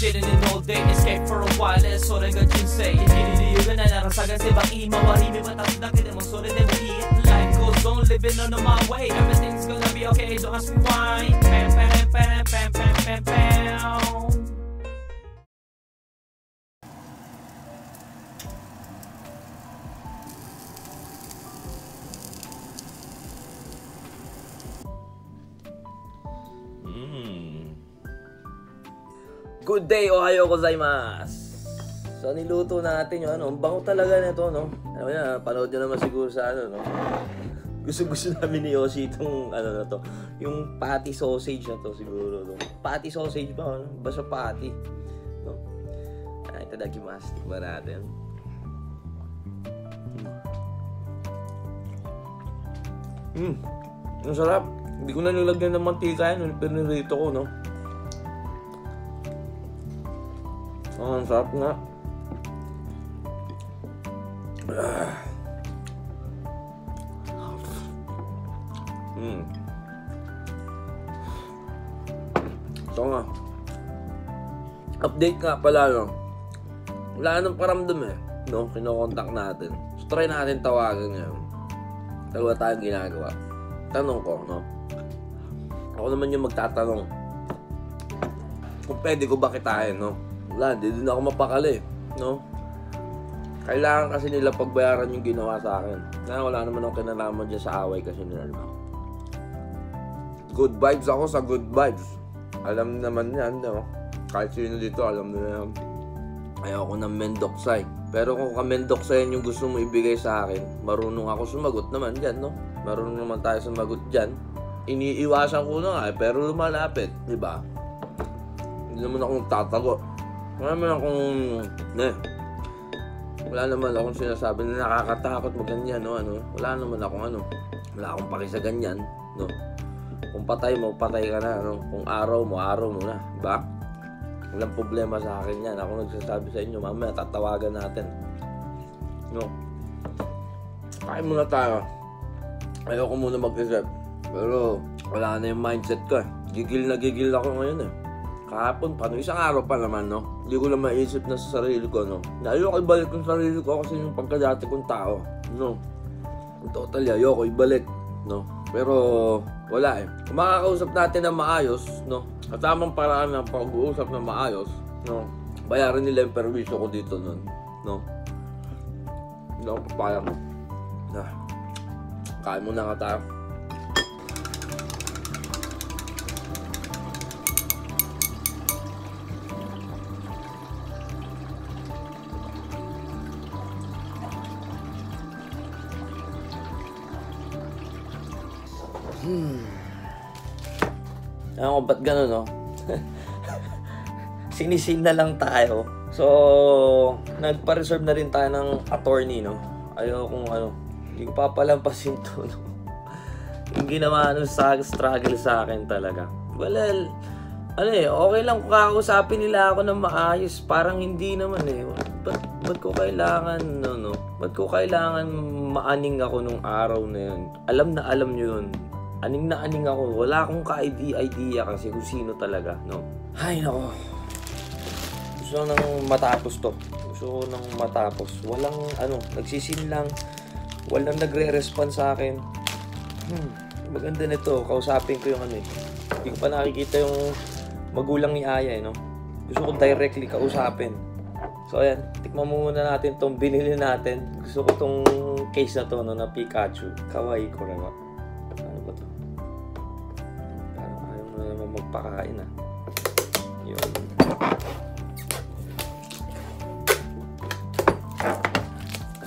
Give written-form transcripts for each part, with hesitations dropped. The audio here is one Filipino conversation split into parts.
sitting in all day, escape for a while,それが人生。生きる理由がないなら探せばいい。周り見渡すだけでもそれでもいい。Life goes on, living on my way. Everything's gonna be okay, don't ask me why. Pam, pam, pam, pam, pam, pam, pam. Good day, ohayo gozaimasu. So niluto natin yung ang bango talaga nito, no? Ano na, panood nyo naman siguro sa no? Gusto namin ni Yoshi itong na to, yung patty sausage na to siguro, no? Patty sausage ba, no? Basta patty, no? Ay, itadakimasu, tikman natin. Ang sarap. Hindi ko na nilagyan ng mantika yan, pinirito ko, no? Ang sarap nga. So nga, update nga pala, no? Wala nang paramdam no? Kinokontak natin. So try natin tawagan ngayon. Dalawa tayong ginagawa. Tanong ko, no? Ako naman yung magtatanong kung pwede ko ba kitain, no? Wala, hindi din ako mapakali, no? Kailangan kasi nila pagbayaran yung ginawa sa akin. Kaya wala naman akong kinalaman dyan sa away kasi nila. Good vibes ako sa good vibes. Alam naman yan, no? Kahit sino dito, alam nila yan. Ayoko ng mendoksay. Pero kung kamendoksayan yung gusto mo ibigay sa akin, marunong ako sumagot naman dyan, no? Marunong naman tayo sumagot dyan. Iniiwasan ko na nga, pero lumalapit, di ba? Hindi naman akong tatago. Wala naman akong sinasabi na nakakatakot maganyan, no? Wala naman akong wala akong paki sa ganyan, no? Kung patay mo, patay ka na, no? Kung araw mo na, diba? Walang problema sa akin yan. Ako nagsasabi sa inyo, mamaya tatawagan natin, no? Kain muna tayo. Ayoko muna mag-isip, pero wala na yung mindset ko, gigil na gigil ako ngayon, kahapon pa, isang araw pa naman, no? Hindi ko lang maisip na sa sarili ko, no? Ayoko ibalik yung sarili ko kasi yung pagkadati kong tao, no? Totally, ayoko ibalik, no? Pero, wala Kung makakausap natin na maayos, no? At tamang paraan ng pag-uusap na maayos, no? Bayaran nila yung perwisyo ko dito nun, no? Hindi ako papayang. Kain muna nga tayo. Ano ko, ba't gano'n, no? Sinisin na lang tayo. So, nagpa-reserve na rin tayo ng attorney, no? Ayaw kung hindi ko papalampasin to, no? Yung ginawa sa struggle sa akin talaga. Well, okay lang kung kakausapin nila ako ng maayos. Parang hindi naman Ba't ko kailangan, no? Ba't ko kailangan maaning ako nung araw na yun? Alam na alam nyo yun. Aning na aning ako. Wala akong ka-idea kasi kung sino talaga, no? Ay, nako. Gusto ko nang matapos to. Gusto ko nang matapos. Walang, nagsisin lang. Walang nagre-respond sa akin. Maganda nito. Kausapin ko yung Hindi ko pa nakikita yung magulang ni Aya, no? Gusto ko directly kausapin. So, ayan. Tikman muna natin tong binili natin. Gusto ko tong case na to, no? Na Pikachu. Kawaii ko rin. Ano ba to? Parang ayaw mo naman magpakain, Yun.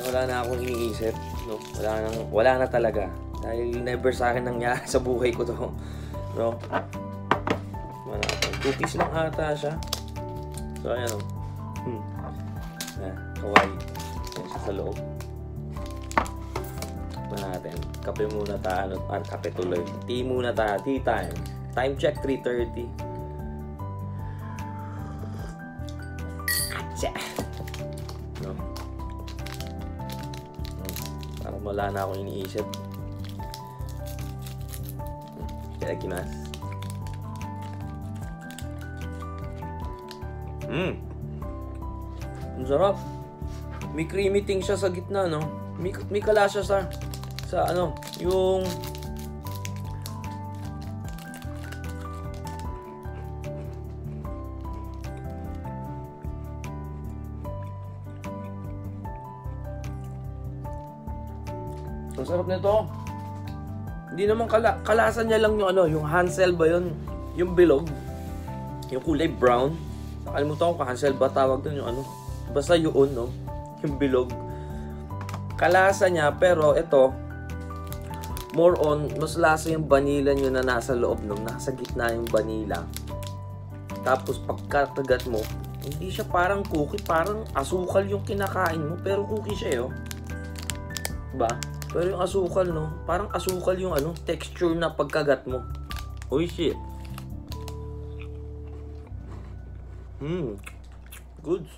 Wala na akong iniisip, no? Wala na talaga. Dahil never sa akin nangyari sa buhay ko to, no? Cookies lang ata siya. So, ayan, kawaii. Ayan siya sa loob. Ito natin. Kape muna tayo. Kape tuloy. Tea muna tayo. Tea time. Time check, 3:30. Atcha! No? Parang wala na akong iniisip. Itadakimasu. Ang sarap. May creamy thing siya sa gitna, no? May kala siya sa ano, yung ang sarap nito. Hindi naman kalasan niya lang yung ano, yung Hansel ba yun? Yung bilog. Yung kulay brown. Nakalimutan ko kung Hansel ba tawag doon yung ano. Basta yun, no? Yung bilog. Kalasa niya, pero ito, more on, mas lasa yung vanilla nyo na nasa loob, no? Nasa gitna yung vanilla. Tapos pagkakagat mo, hindi siya parang cookie, parang asukal yung kinakain mo, pero cookie siya, yo. Diba? Pero yung asukal, no? Parang asukal yung ano, texture na pagkagat mo. Uy, shit. Good.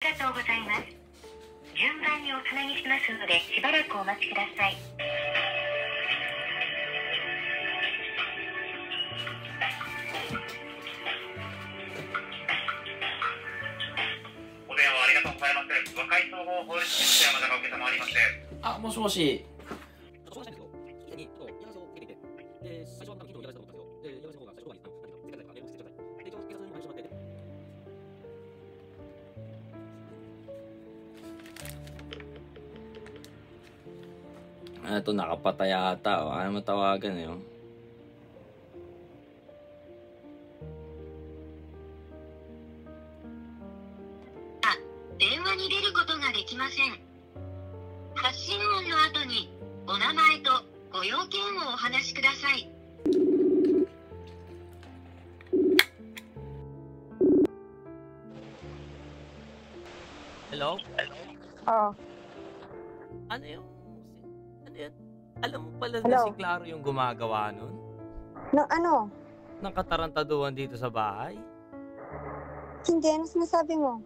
ありがとうございます。順番におつなぎしますので、しばらくお待ちください。お電話ありがとうございます。和解総合法律事務所山田が受けたまわりまして。あ、もしもし。Ito, nakapatay ata. Ayaw matawagan eh. 電話に出ることができません。発信音の後にお名前とご用件をお話しください。Hello? Oo. Ano yun? Alam mo pala Hello? na si Claro yung gumagawa nun? Ng ano? Ng katarantaduhan dito sa bahay? Hindi, ano sinasabi mo?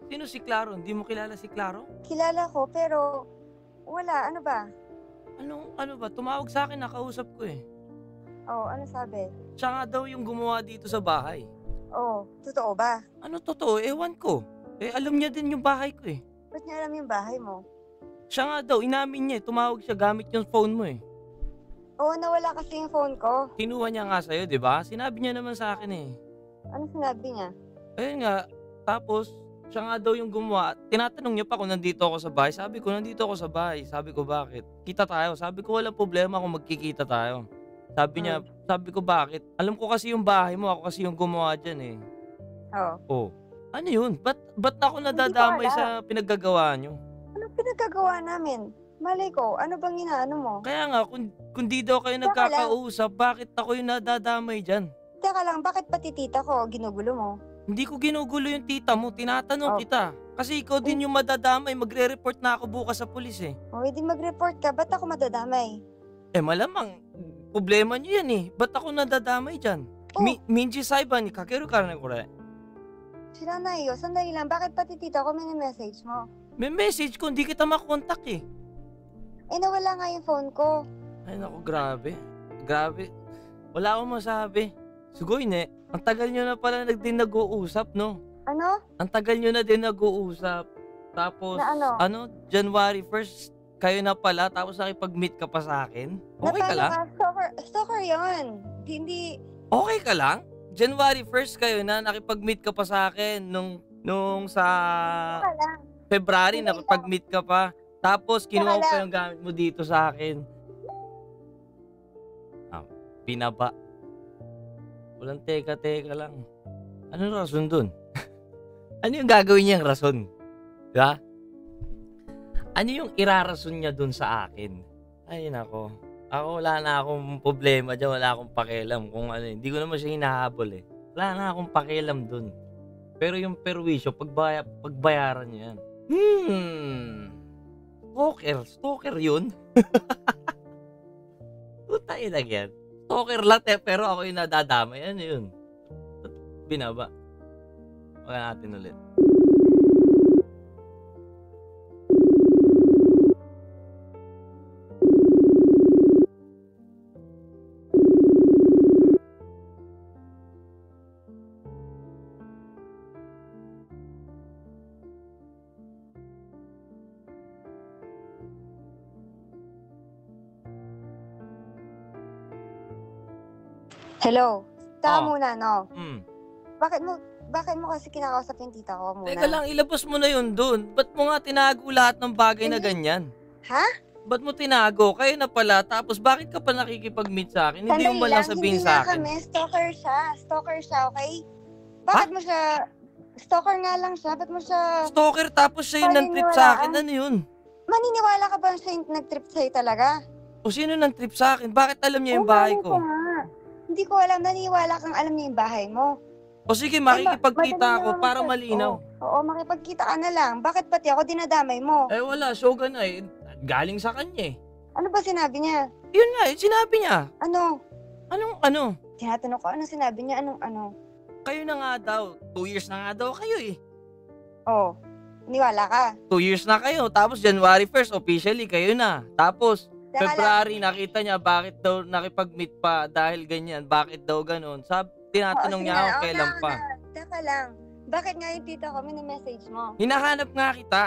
Sino si Claro? Hindi mo kilala si Claro? Kilala ko, pero wala. Ano ba? Ano ba? Tumawag sa akin, nakausap ko eh. Oo, ano sabi? Siya nga daw yung gumawa dito sa bahay. Oo, totoo ba? Ano totoo? Ewan ko. Eh, alam niya din yung bahay ko eh. Ba't niya alam yung bahay mo? Siya nga daw, inamin niya eh. Tumawag siya gamit yung phone mo eh. Oo, nawala kasi yung phone ko. Kinuha niya nga sa'yo, di ba? Sinabi niya naman sa akin eh. Ano sinabi niya? Ayun nga, tapos, siya nga daw yung gumawa. Tinatanong niya pa kung nandito ako sa bahay. Sabi ko, nandito ako sa bahay. Sabi ko, bakit? Kita tayo. Sabi ko, walang problema kung magkikita tayo. Sabi niya, sabi ko, bakit? Alam ko kasi yung bahay mo. Ako kasi yung gumawa dyan eh. Oo. Oh. Ano yun? Ba't ako nadadamay sa pinaggagawa niyo? Ano pinagkagawa namin? Malay ko, ano bang inaano mo? Kaya nga, kung di daw kayo nagkakausap, bakit ako yung nadadamay dyan? Teka lang, bakit pati tita ko ginugulo mo? Hindi ko ginugulo yung tita mo, tinatanong kita. Kasi ikaw din yung madadamay, magre-report na ako bukas sa pulis eh. O, hindi mag-report ka, ba't ako madadamay? Eh malamang, problema nyo yan eh. Ba't ako nadadamay dyan? Minji Saiban ni kakeru kara ne kore. Shiranai yo, sandali lang, bakit pati tita ko message mo? May message ko, hindi kita makontak eh. Eh, nawala nga yung phone ko. Ay naku, grabe. Grabe. Wala akong masabi. Sugoy ne, ang tagal nyo na pala din nag-uusap, no? Ano? Ang tagal nyo na din nag-uusap. Tapos, Na ano? January 1st, kayo na pala, tapos nakipag-meet ka pa sa akin? Okay ka lang? Stalker yun. Hindi. Okay ka lang? January 1st kayo na, nakipag-meet ka pa sa akin nung sa Saka lang. February, nakipag-meet ka pa. Tapos, kinuha ko Saka pa yung gamit mo dito sa akin. Pinaba. Walang teka-teka lang. Ano rason dun? Ano yung gagawin niyang rason? Diba? Ano yung irarason niya dun sa akin? Ay, nako. Ako, wala na akong problema dyan. Wala akong pakialam kung ano. Hindi ko naman siya hinahabol eh. Wala na akong pakialam dun. Pero yung perwisyo, pagbayaran niya yan. Stalker yun? Putay na yan. Stalker lang pero ako yung nadadamay. Ano yun? Binaba. Wala natin ulit. Hello? Taka Oh. muna, no? Hmm. Bakit mo kasi kinakausap yung tita ko muna? Teka lang, ilabas mo na yun dun. Ba't mo nga tinago lahat ng bagay na ganyan? Ha? Ba't mo tinago? Kayo na pala. Tapos bakit ka pa nakikipag-meet sa akin? Hindi mo man lang sabihin hindi sa nga akin. kami. Stalker siya, okay? Bakit mo siya... Stalker nga lang siya. Ba't mo siya... Stalker tapos siya yung nag-trip sa akin. Ano yun? Maniniwala ka ba siya yung nag-trip sa'yo talaga? O sino nang trip sa akin? Bakit alam niya yung bahay Malay ko? nga. Hindi ko alam. Naniniwala kang alam niya yung bahay mo. O sige, makikipagkita madali ako naman para siya. malinaw. Oo, makipagkita ka na lang. Bakit pati ako dinadamay mo? Eh wala, shogun na eh. Galing sa kanya eh. Ano ba sinabi niya? Yun nga, yung sinabi niya. Ano? Anong ano? Tinatanong ko, anong sinabi niya? Anong ano? Kayo na nga daw. 2 years na nga daw kayo eh. Oh, niwala ka. 2 years na kayo. Tapos January 1st, officially kayo na. Tapos, Teka lang. February, nakita niya bakit daw nakipag-meet pa dahil ganyan. Bakit daw ganun? Tinatanong Oo, niya sige ako na. kailan Oo pa. na. Teka lang. Bakit nga yung tita ko mini-message mo? Hinahanap nga kita.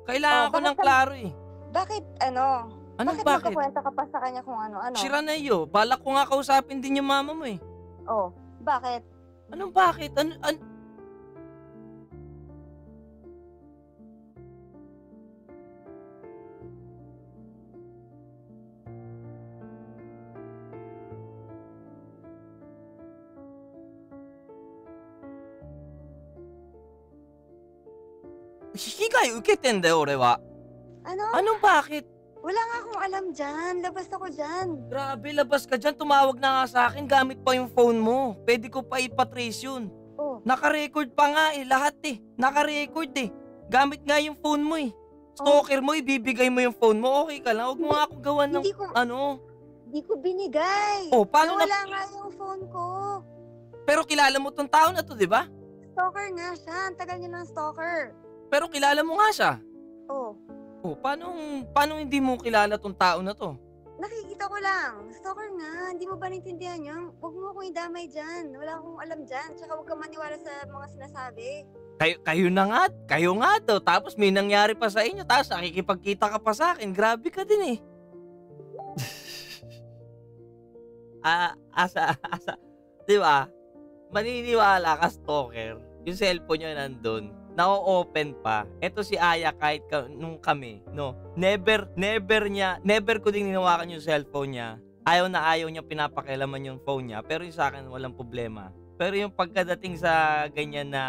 Kailangan Oh, ko bakit ng klaro eh. Bakit ano? Anong bakit? bakit? Magkakwenta ka pa sa kanya kung ano-ano? Sira na iyo. Balak ko nga kausapin din yung mama mo eh. Oh, bakit? Anong bakit? Hikigai uketen da yo, ore wa. Ano? Anong bakit? Wala nga akong alam dyan. Labas ako dyan. Grabe, labas ka dyan. Tumawag na nga sa akin. Gamit pa yung phone mo. Pwede ko pa ipatrace yun. Oh, Naka-record pa nga eh. Lahat eh. Naka-record eh. Gamit nga yung phone mo eh. Stalker mo, ibibigay mo yung phone mo. Okay ka lang. Huwag mo nga ako gawan ng Hindi ko binigay. Oh, paano Wala nga yung phone ko. Pero kilala mo tong tao na to, di ba? Stalker nga siya. Ang tagal niya ng stalker. Pero kilala mo nga siya. Oh, Oh, paano hindi mo kilala tong tao na to? nakikita ko lang. Stalker nga. Hindi mo ba naintindihan yun? Huwag mo akong idamay dyan. Wala akong alam dyan. Tsaka huwag kang maniwala sa mga sinasabi. Kayo nga to. Tapos may nangyari pa sa inyo. Tapos nakikipagkita ka pa sa akin. Grabe ka din eh. Di ba? Maniniwala ka, stalker. Yung cellphone niya nandun. Na-open pa. Eto si Aya kahit nung kami, no? Never ko din hinawakan yung cellphone niya. Ayaw niya pinapakialaman yung phone niya. Pero yung sa akin, walang problema. Pero yung pagkadating sa ganyan na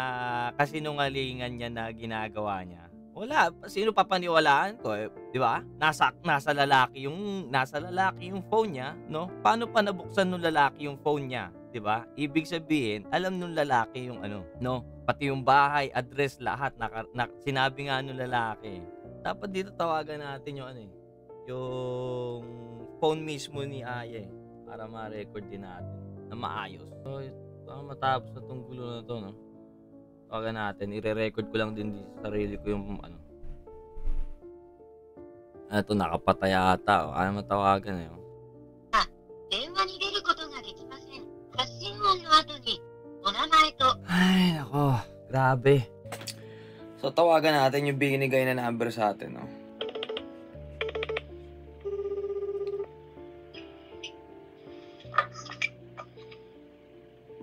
kasinungalingan niya na ginagawa niya, wala. Sino papaniwalaan ko? Eh, di ba? Nasa lalaki yung phone niya, no? Paano pa nabuksan nung lalaki yung phone niya? Di ba? Ibig sabihin, alam nung lalaki yung ano, no? Pati yung bahay, address, lahat. Sinabi nga nung lalaki. Dapat dito tawagan natin yung ano eh. Yung phone mismo ni Aya eh. Para ma-record din natin. Na maayos. So, matapos na tong gulo na to, no? Tawagan natin. I-re-record ko lang din sa sarili ko yung ano. Ito, nakapatay ata. Ano matawagan na yun? 電話に出ることができません。発信音の後にお名前と Ay, nako. Grabe. So, tawagan natin yung binigay na number sa atin, no?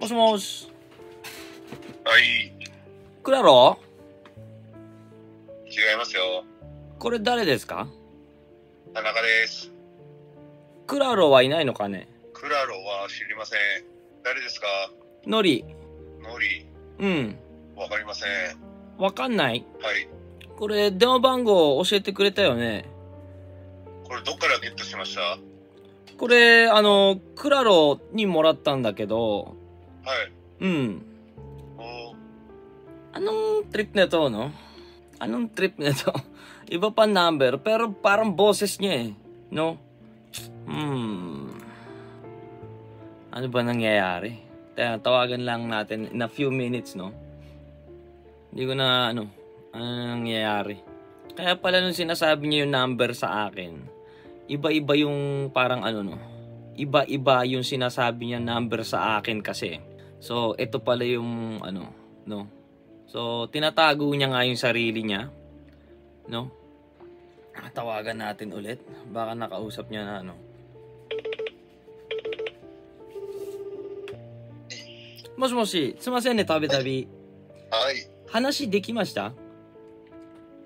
Mos. はい、クラロ違いますよ。これ誰ですか？田中です。クラロはいないのかね？クラロは知りません。誰ですか？ノリ。ノリ、うん。わかりません。わかんない？はい。これ、電話番号教えてくれたよね。これどっからゲットしました？はこれ、クラロにもらったんだけど、い。うん。お、 Anong trip na to, no? Anong trip na to? Iba pa number, pero parang boses niya eh. No? Ano ba nangyayari? Tawagan lang natin in a few minutes, no? Hindi ko na, ano nangyayari. Kaya pala nung sinasabi niya yung number sa akin, iba-iba yung parang no? Iba-iba yung sinasabi niya number sa akin kasi. So, ito pala yung, no? So, tinatago niya nga yung sarili niya. No? Tawagan natin ulit. Baka nakausap niya na, もしもし、すいませんね、たびたび。はい。話できました？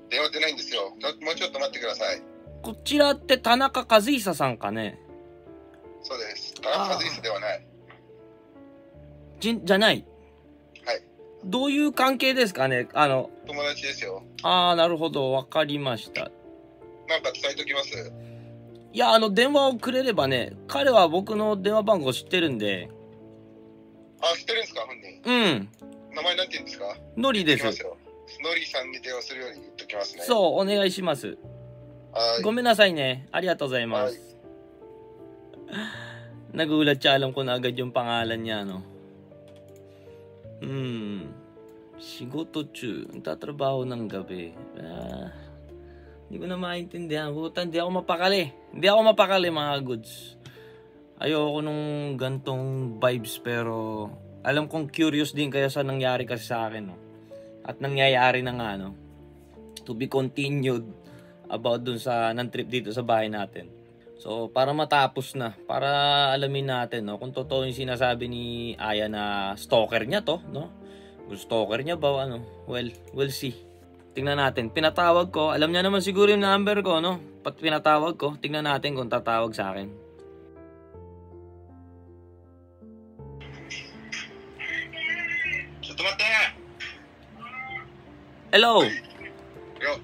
電話出ないんですよ。もうちょっと待ってください。こちらって田中和久さんかね？そうです。田中和久ではない。じゃない。はい。どういう関係ですかね？友達ですよ。なるほど。わかりました。なんか伝えときます？いや、電話をくれればね、彼は僕の電話番号知ってるんで。知ってるんですか、本人？うん。名前なんて言うんですか？ノリです。ノリさんに電話するように言っときますね。そう、お願いします。はい。ごめんなさいね。ありがとうございます。Nagulat siya, alam ko na agad yung pangalan niya, no? Shigoto chu, nagtatrabaho ng gabi. Hindi ko na maintindihan. Buta, hindi ako mapakali, mga goods. Ayoko nung gantong vibes, pero alam kong curious din kayo sa nangyari kasi sa akin, no? At nangyayari na nga, no? To be continued about dun sa ng trip dito sa bahay natin. So, para matapos na, para alamin natin, no, kung totoo yung sinasabi ni Aya na stalker niya to, no? Kung stalker niya ba, ano? Well, we'll see. Tingnan natin. Pinatawag ko. Alam niya naman siguro yung number ko, no? Pinatawag ko. Tingnan natin kung tatawag sa akin. Hello? Yo.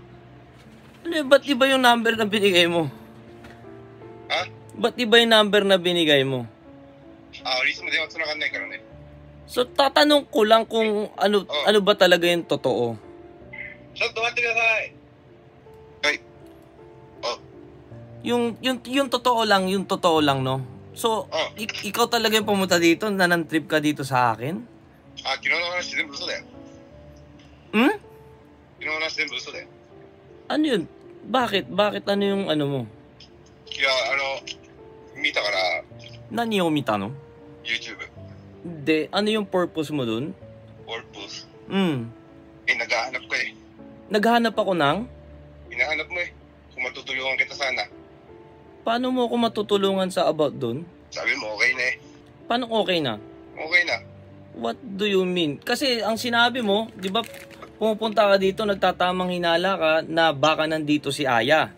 Ano, ba't iba yung number na binigay mo? Ha? Ba't iba yung number na binigay mo? Ulis mo din ako tsunagan kara ne. So, tatanong ko lang kung ano ba talaga yung totoo. Shotto, matte kudasai. Hey. Yung totoo lang, no? So, ikaw talaga yung pumunta dito, nanang-trip ka dito sa akin? Kino no hanashi zenbu uso da yo. Kino no hanashi zenbu uso da yo. Ano yun? Bakit? Bakit ano yung ano mo? Kaya, mita kara. Nani yung mita, no? YouTube. Hindi. Ano yung purpose mo dun? Purpose? Naghahanap ko eh. Naghahanap ako ng? Hinahanap mo eh. Kung matutulungan kita sana. Paano mo ako matutulungan sa about dun? Sabi mo, okay na eh. Paano okay na? Okay na. What do you mean? Kasi ang sinabi mo, di ba, pumupunta ka dito, nagtatamang hinala ka na baka nandito si Aya.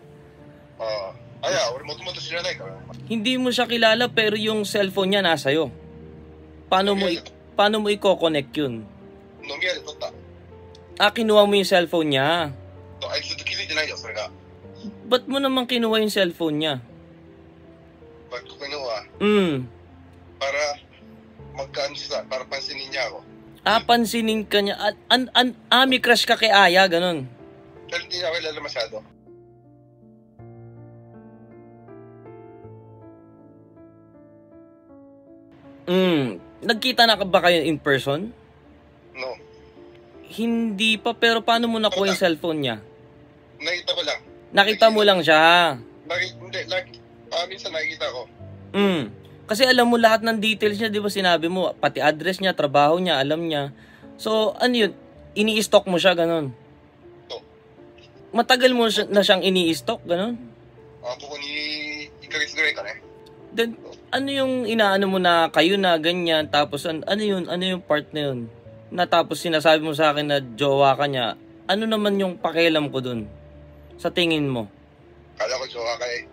Aya,俺もともと知らないから. Hindi mo siya kilala pero yung cellphone niya nasa'yo. Paano mo i-connect yun? Nomiya de totta. Kinuha mo yung cellphone niya. Ay, zuto kizuite nai yo, sore ga. Ba't mo naman kinuha yung cellphone niya? Ba't ko kinuha? Para magkaan siya, para pansinin niya ako. Pansinin ka niya. May crush ka kay Aya, ganun. Pero hindi niya ako kilala masyado. Nagkita na ba kayo in person? No. Hindi pa, pero paano mo nakuha yung cellphone niya? Nakita ko lang. Nakita mo lang siya? Minsan nakikita ko. Kasi alam mo lahat ng details niya, di ba sinabi mo? Pati address niya, trabaho niya, alam niya. So, ano yun? Ini-stalk mo siya, ganun? Matagal mo na siyang ini-stalk, ganun? Ako ni 1 kagetsu gurai ka ne. Then, ano yung inaano mo na kayo na ganyan, tapos ano yung part na yun? Na tapos sinasabi mo sa akin na jowa ka niya, ano naman yung pakialam ko dun? Sa tingin mo? Kala ko jowa ka eh.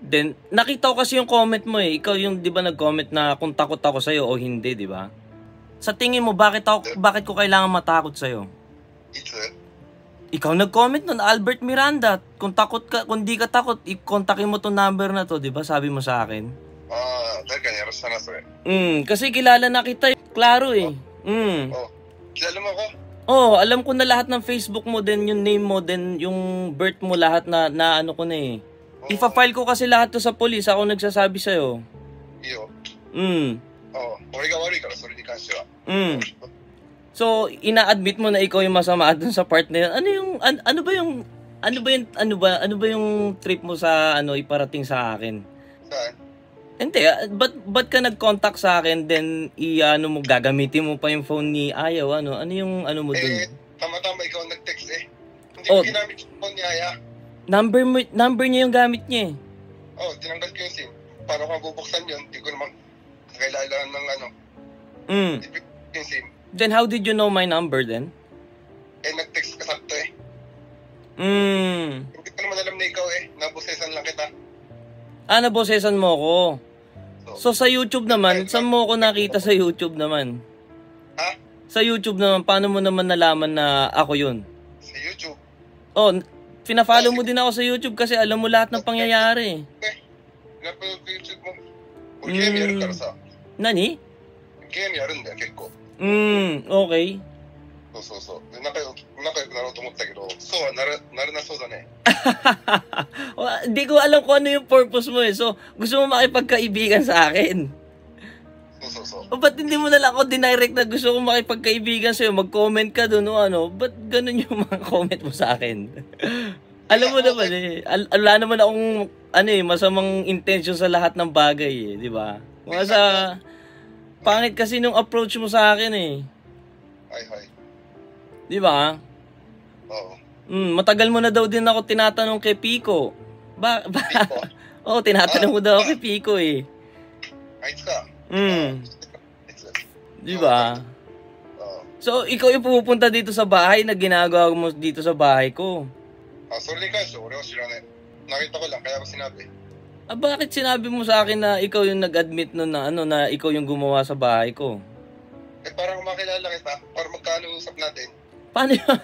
Then, nakita ko kasi yung comment mo eh. Ikaw yung, di ba, nag-comment na kung takot ako sa'yo o hindi, di ba? Sa tingin mo, bakit ko kailangan matakot sa'yo? Ikaw nag-comment nun, Albert Miranda. Kung di ka takot, i-kontakin mo tong number na to, di ba? Sabi mo sa akin. Kasi kilala na kita eh. Klaro eh. Kilala mo ako? Alam ko na lahat ng Facebook mo, then yung name mo, then yung birth mo, lahat na ano ko na eh. Ipa-file ko kasi lahat to sa police. Ako nagsasabi sa'yo. Iyo? Ore ga warui kara, sore ni kanshi wa. So, ina-admit mo na ikaw yung masama dun sa part na yun. Ano ba yung trip mo sa iparating sa akin? Saan? Hindi, ba't ka nag-contact sa akin, then mo, gagamitin mo pa yung phone ni Ayaw, ano yung mo dun? Tama-tama ikaw nag-text eh. Hindi ko ginamit yung phone ni Aya. Number niya yung gamit niya eh. Tinanggal ko yung SIM. Paano ko bubuksan yun? Hindi ko naman kailangan ng ano. Yung SIM. Then how did you know my number then? Nag-text ka sakto eh. Hindi ko naman alam na ikaw eh. Nabusesan lang kita. Nabosesan mo ko. So sa YouTube naman, saan mo ko nakita sa YouTube naman? Ha? Sa YouTube naman, paano mo naman nalaman na ako yun? Sa YouTube. Pina-follow mo din ako sa YouTube kasi alam mo lahat ng pangyayari. Napanood ko YouTube mo. Game yaru kara sa. Nani? Game yaru nda yo, kekko. Okay. So. 仲良くなろうと思ったけど、そうはならなそうだね。Hindi ko alam kung ano yung purpose mo eh. So, gusto mo makipagkaibigan sa akin. So. Ba't hindi mo na lang ako dinirect na gusto ko makipagkaibigan sa'yo? Mag-comment ka doon o ano? Ba't ganun yung mga comment mo sa akin? Alam mo naman eh. Wala naman akong masamang intention sa lahat ng bagay eh. Di ba? Pangit kasi nung approach mo sa akin eh. Hi. Di ba? Oo. Matagal mo na daw din ako tinatanong kay Pico. Pico? Tinatanong mo daw kay Pico eh. Ayos ka. Di ba? So, ikaw yung pupunta dito sa bahay na ginagawa mo dito sa bahay ko. それに関して俺は知らない。nakita ko lang kaya ko sinabi. Bakit sinabi mo sa akin na ikaw yung nag-admit nun na ikaw yung gumawa sa bahay ko? Parang makilala kita, para magkano usap natin. Paano yun?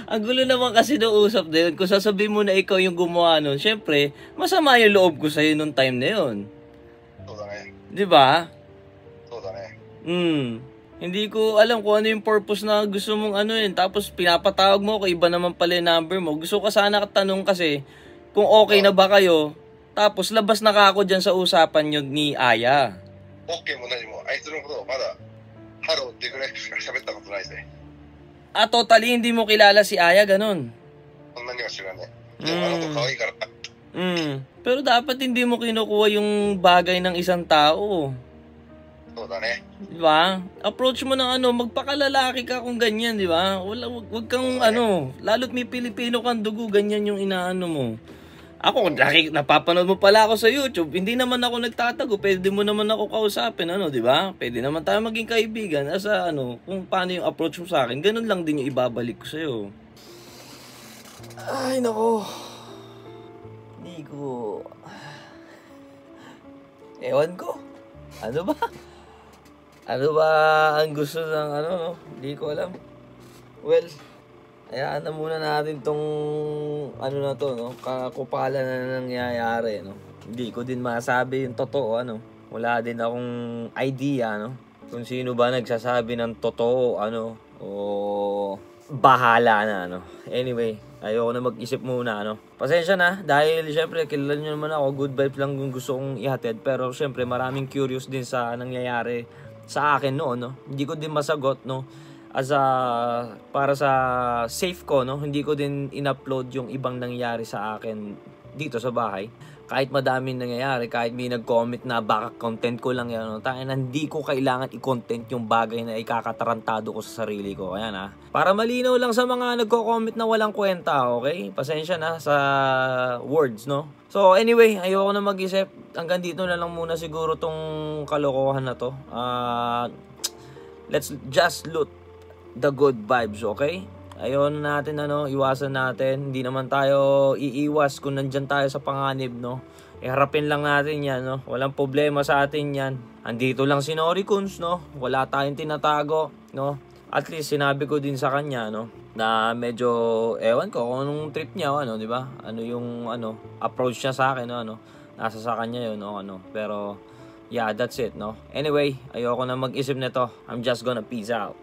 Ang gulo naman kasi nung usap na yun. Kung sasabihin mo na ikaw yung gumawa nun, syempre, masama yung loob ko sa'yo nung time na yun. Di ba? Hindi ko alam kung ano yung purpose na gusto mong tapos pinapatawag mo ko, iba naman pala yung number mo. Gusto ko sana katanong kasi kung okay na ba kayo, tapos labas na ka ako dyan sa usapan nyo ni Aya. Okay mo na mo. Ay, ito nung ko, mada, haro, di ko na sabita ko tunay sa'yo. Totally hindi mo kilala si Aya, ganun. Pero dapat hindi mo kinukuha yung bagay ng isang tao. Di ba? Approach mo ng magpakalalaki ka kung ganyan, di ba? Wag kang lalo't may Pilipino kang dugo, ganyan yung inaano mo. Ako, napapanood mo pala ako sa YouTube, hindi naman ako nagtatago, pwede mo naman ako kausapin, di ba? Pwede naman tayo maging kaibigan, kung paano yung approach mo sa akin, ganun lang din yung ibabalik ko sa'yo. Ay, nako. Hindi ko... Ewan ko. Ano ba? Ano ba ang gusto ng Hindi ko alam. Well, hayaan na muna natin tong na to, kakupalan na nangyayari, Hindi ko din masabi yung totoo, Wala din akong idea, kung sino ba nagsasabi ng totoo, o bahala na, Anyway, ayoko na mag-isip muna, Pasensya na, dahil syempre, kilala nyo naman ako, good vibes lang yung gusto kong ihatid, pero syempre, maraming curious din sa nangyayari sa akin noon, Hindi ko din masagot, para sa safe ko, hindi ko din in-upload yung ibang nangyayari sa akin dito sa bahay. Kahit madaming nangyayari, kahit may nag-comment na baka content ko lang yan, hindi ko kailangan i-content yung bagay na ikakatarantado ko sa sarili ko. Ayan para malinaw lang sa mga nagko-comment na walang kwenta, okay? Pasensya na sa words, So anyway, ayoko na mag-isip. Hanggang dito na lang muna siguro tong kalokohan na to. Let's just loot the good vibes, okay? Ayun natin iwasan natin. Hindi naman tayo iiwas kung nandyan tayo sa panganib, Iharapin lang natin yan, Walang problema sa atin yan. Andito lang si Norikuns, Wala tayong tinatago, At least sinabi ko din sa kanya, na medyo ewan ko kung anong trip niya, di ba? Ano yung approach niya sa akin, Nasa sa kanya yun, Pero yeah, that's it, Anyway, ayoko na mag-isip nito. I'm just gonna peace out.